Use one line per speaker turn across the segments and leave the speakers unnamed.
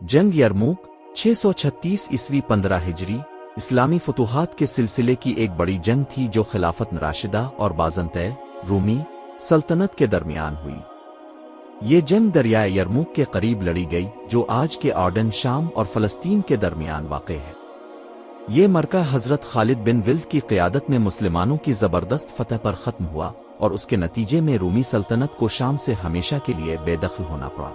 जंग यरमूक 636 ईस्वी 15 हिजरी इस्लामी फतूहात के सिलसिले की एक बड़ी जंग थी जो खिलाफत राशिदा और बाज़ंतै रूमी सल्तनत के दरमियान हुई। ये जंग दरियाए यरमूक के करीब लड़ी गई जो आज के ऑर्डन शाम और फ़लस्तीन के दरमियान वाक़ है। ये मरका हज़रत खालिद बिन विल्द की क़यादत में मुसलमानों की ज़बरदस्त फतह पर ख़त्म हुआ और उसके नतीजे में रूमी सल्तनत को शाम से हमेशा के लिए बेदखल होना पड़ा।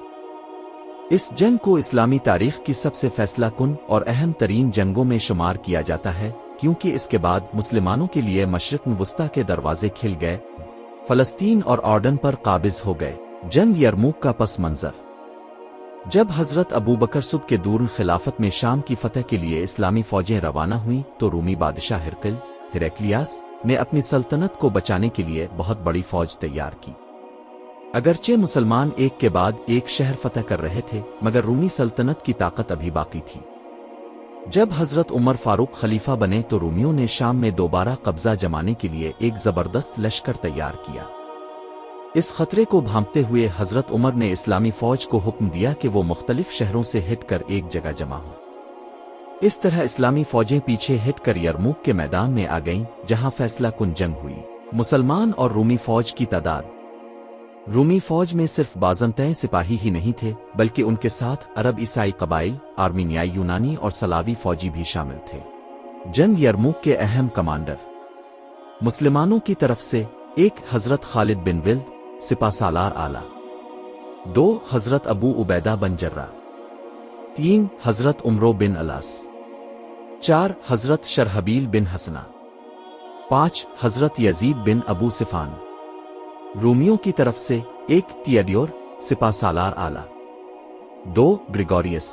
इस जंग को इस्लामी तारीख़ की सबसे फैसला कुन और अहम तरीन जंगों में शुमार किया जाता है क्योंकि इसके बाद मुसलमानों के लिए मशरिक़ वस्ता के दरवाजे खिल गए, फ़लस्तीन और ऑर्डन पर काबिज़ हो गए। जंग यरमूक का पस मंज़र। जब हज़रत अबू बकर सुद के दूर खिलाफत में शाम की फतह के लिए इस्लामी फ़ौजें रवाना हुईं तो रूमी बादशाह हिरक्लियास ने अपनी सल्तनत को बचाने के लिए बहुत बड़ी फ़ौज तैयार की। अगरचे मुसलमान एक के बाद एक शहर फतह कर रहे थे मगर रूमी सल्तनत की ताकत अभी बाकी थी। जब हज़रत उमर फारूक खलीफा बने तो रूमियों ने शाम में दोबारा कब्जा जमाने के लिए एक ज़बरदस्त लश्कर तैयार किया। इस खतरे को भांपते हुए हज़रत उमर ने इस्लामी फ़ौज को हुक्म दिया कि वो मुख्तलिफ शहरों से हिट कर एक जगह जमा हो। इस तरह इस्लामी फ़ौजें पीछे हिट कर यरमूक के मैदान में आ गईं जहां फैसला कुन जंग हुई। मुसलमान और रूमी फ़ौज की तादाद। रूमी फ़ौज में सिर्फ बाज़ंतै सिपाही ही नहीं थे बल्कि उनके साथ अरब ईसाई कबाइल, आर्मीनियाई, यूनानी और सलावी फ़ौजी भी शामिल थे। जंग यरमूक के अहम कमांडर। मुसलमानों की तरफ से 1 हज़रत खालिद बिन विल्द सिपासालार आला, 2 हज़रत अबू उबैदा बन जर्रा, 3 हज़रत उमरो बिन अलास, 4 हज़रत शरहबील बिन हसना, 5 हज़रत यजीद बिन अबू सिफान। रूमियों की तरफ से 1 तियडियोर सिपासालार आला, 2 ग्रिगोरियस,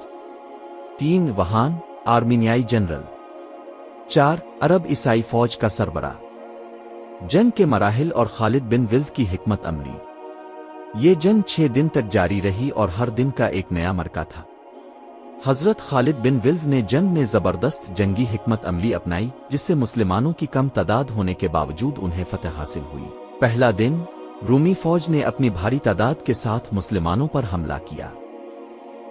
3 वहान आर्मीनियाई जनरल, 4 अरब ईसाई फ़ौज का सरबरा। जंग के मराहिल और खालिद बिन विल्द की हिकमत अमली। ये जंग 6 दिन तक जारी रही और हर दिन का एक नया मरका था। हज़रत खालिद बिन विल्द ने जंग में ज़बरदस्त जंगी हिकमत अमली अपनाई जिससे मुसलमानों की कम तादाद होने के बावजूद उन्हें फतह हासिल हुई। पहला दिन रूमी फ़ौज ने अपनी भारी तादाद के साथ मुसलमानों पर हमला किया।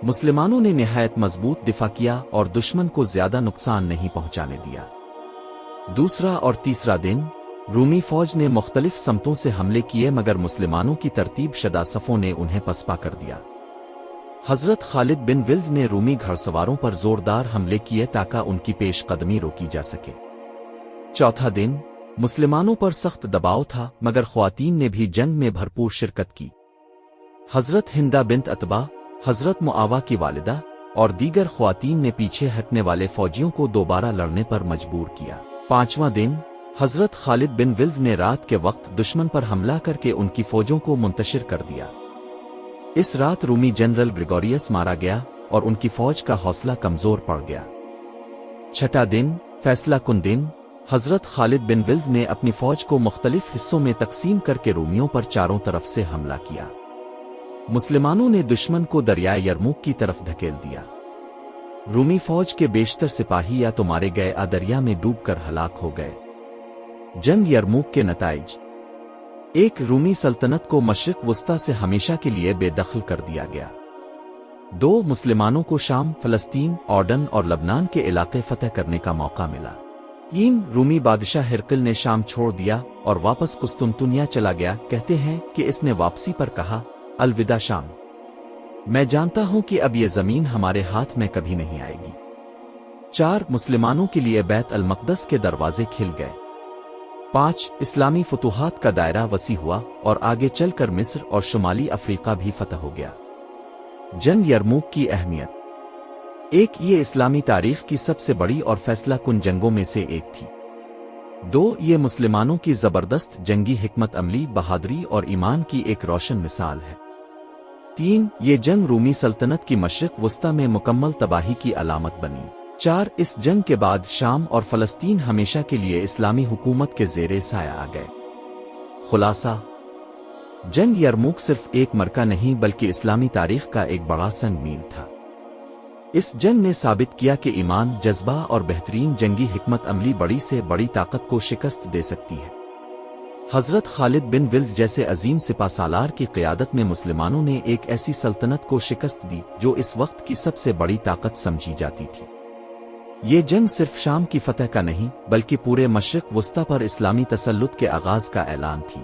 मुसलमानों ने निहायत मजबूत दिफा किया और दुश्मन को ज़्यादा नुकसान नहीं पहुंचाने दिया। दूसरा और तीसरा दिन रूमी फ़ौज ने मुख्तलिफ समतों से हमले किए मगर मुसलमानों की तरतीब शदा सफ़ों ने उन्हें पसपा कर दिया। हज़रत खालिद बिन विल्द ने रूमी घड़सवारों पर ज़ोरदार हमले किए ताकि उनकी पेश कदमी रोकी जा सके। चौथा दिन मुसलमानों पर सख्त दबाव था मगर ख्वातीन ने भी जंग में भरपूर शिरकत की। हज़रत हिंदा बिन्त अतबा, हज़रत मुआवा की वालिदा और दीगर ख्वातीन ने पीछे हटने वाले फ़ौजियों को दोबारा लड़ने पर मजबूर किया। पांचवां दिन हज़रत खालिद बिन विल्द ने रात के वक्त दुश्मन पर हमला करके उनकी फ़ौजों को मुंतशिर कर दिया। इस रात रूमी जनरल ग्रिगोरियस मारा गया और उनकी फ़ौज का हौसला कमज़ोर पड़ गया। छठा दिन फैसला कुन दिन हज़रत खालिद बिन विल्द ने अपनी फ़ौज को मुख्तलिफ हिस्सों में तकसीम करके रूमियों पर चारों तरफ से हमला किया। मुसलमानों ने दुश्मन को दरियाए यरमूक की तरफ धकेल दिया। रूमी फ़ौज के बेशतर सिपाही या तो मारे गए या दरिया में डूबकर हलाक हो गए। जंग यरमूक के नताइज। 1 रूमी सल्तनत को मशरिक़ वस्ता से हमेशा के लिए बेदखल कर दिया गया। 2 मुसलमानों को शाम, फ़लस्तीन, ऑर्डन और लबनान के इलाके फ़तह करने का मौका मिला। 3 रूमी बादशाह हिरकिल ने शाम छोड़ दिया और वापस कुस्तुनतुनिया चला गया। कहते हैं कि इसने वापसी पर कहा, अलविदा शाम, मैं जानता हूं कि अब ये ज़मीन हमारे हाथ में कभी नहीं आएगी। 4 मुसलमानों के लिए बैत अल मक़दस के दरवाजे खिल गए। 5 इस्लामी फतूहात का दायरा वसी हुआ और आगे चलकर मिस्र और शुमाली अफ्रीका भी फतह हो गया। जंग यरमूक की अहमियत। 1 ये इस्लामी तारीख़ की सबसे बड़ी और फैसला कुन जंगों में से एक थी। 2 ये मुसलमानों की ज़बरदस्त जंगी हिकमत अमली, बहादुरी और ईमान की एक रोशन मिसाल है। 3 ये जंग रूमी सल्तनत की मशरिक़ वस्ता में मुकम्मल तबाही की अलामत बनी। 4 इस जंग के बाद शाम और फ़लस्तीन हमेशा के लिए इस्लामी हुकूमत के ज़ेरे साया आ गए। खुलासा। जंग यरमूक सिर्फ एक मरका नहीं बल्कि इस्लामी तारीख़ का एक बड़ा संग मील था। इस जंग ने साबित किया कि ईमान, जज्बा और बेहतरीन जंगी हिकमत अमली बड़ी से बड़ी ताकत को शिकस्त दे सकती है। حضرت خالد بن ولد جیسے عظیم سپہ سالار کی قیادت میں مسلمانوں نے ایک ایسی سلطنت کو شکست دی جو اس وقت کی سب سے بڑی طاقت سمجھی جاتی تھی۔ یہ جنگ صرف شام کی فتح کا نہیں بلکہ پورے مشرق وسطی پر اسلامی تسلط کے آغاز کا اعلان تھی۔